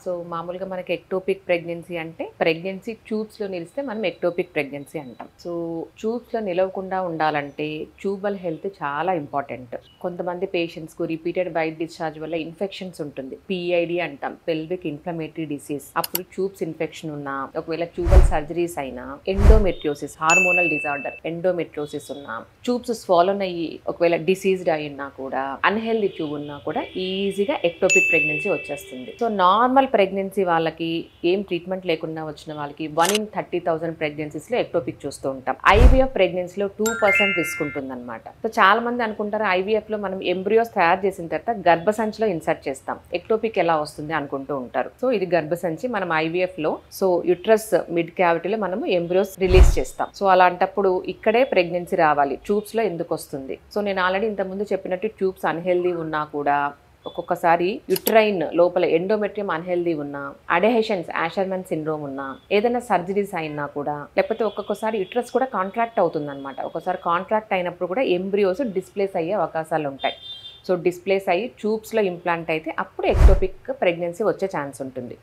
So మామూలుగా మనకి ectopic pregnancy అంటే ప్రెగ్నెన్సీ ట్యూబ్స్లో నిలిస్తే మనం ఎక్టోపిక్ ప్రెగ్నెన్సీ అంటాం. సో ట్యూబ్స్లో నిలవకుండా ఉండాలంటే ట్యూబల్ హెల్త్ చాలా ఇంపార్టెంట్. కొంతమంది పేషెంట్స్కు రిపీటెడ్ వైట్ డిశ్చార్జ్ వల్ల ఇన్ఫెక్షన్స్ ఉంటుంది, పిఐడి అంటాం, పెల్విక్ ఇన్ఫ్లమేటరీ డిసీజ్. అప్పుడు ట్యూబ్స్ ఇన్ఫెక్షన్ ఉన్నా, ఒకవేళ ట్యూబల్ సర్జరీస్ అయినా, ఎండోమెట్రియోసిస్ హార్మోనల్ డిజార్డర్ ఎండోమెట్రియోసిస్ ఉన్నా, ట్యూబ్స్ స్వాలోన్ అయ్యి ఒకవేళ డిసీజ్డ్ అయినా కూడా, అన్హెల్దీ ట్యూబ్ ఉన్నా కూడా ఈజీగా ఎక్టోపిక్ ప్రెగ్నెన్సీ వచ్చేస్తుంది. సో నార్మల్ ప్రెగ్నెన్సీ వాళ్ళకి ఏం ట్రీట్మెంట్ లేకుండా వచ్చిన వాళ్ళకి 1 in 30,000 ప్రెగ్నెన్సీస్లో ఎక్టోపిక్ చూస్తూ ఉంటాం. ఐవీఎఫ్ ప్రెగ్నెన్సీలో 2% రిస్క్ ఉంటుందన్నమాట. సో చాలా మంది అనుకుంటారు ఐవీఎఫ్లో మనం ఎంబ్రియోస్ తయారు చేసిన తర్వాత గర్భసంచిలో ఇన్సర్ట్ చేస్తాం, ఎక్టోపిక్ ఎలా వస్తుంది అనుకుంటూ ఉంటారు. సో ఇది గర్భసంచి, మనం ఐవీఎఫ్లో సో యుట్రస్ మిడ్ క్యావిటీలో మనము ఎంబ్రియోస్ రిలీజ్ చేస్తాం. సో అలాంటప్పుడు ఇక్కడే ప్రెగ్నెన్సీ రావాలి, ట్యూబ్స్లో ఎందుకు వస్తుంది? సో నేను ఆల్రెడీ ఇంతకుముందు చెప్పినట్టు ట్యూబ్స్ అన్హెల్దీ ఉన్నా కూడా, ఒక్కొక్కసారి యుట్రైన్ లోపల ఎండోమెట్రియం అన్హెల్దీ ఉన్నా, అడెహెషన్స్ యాషర్మన్ సిండ్రోమ్ ఉన్నా, ఏదైనా సర్జరీస్ అయినా కూడా, లేకపోతే ఒక్కొక్కసారి యుట్రస్ కూడా కాంట్రాక్ట్ అవుతుంది అనమాట. ఒకసారి కాంట్రాక్ట్ అయినప్పుడు కూడా ఎంబ్రియోస్ డిస్ప్లేస్ అయ్యే అవకాశాలు ఉంటాయి. సో డిస్ప్లేస్ అయ్యి ట్యూబ్స్లో ఇంప్లాంట్ అయితే అప్పుడు ఎక్టోపిక్ ప్రెగ్నెన్సీ వచ్చే ఛాన్స్ ఉంటుంది.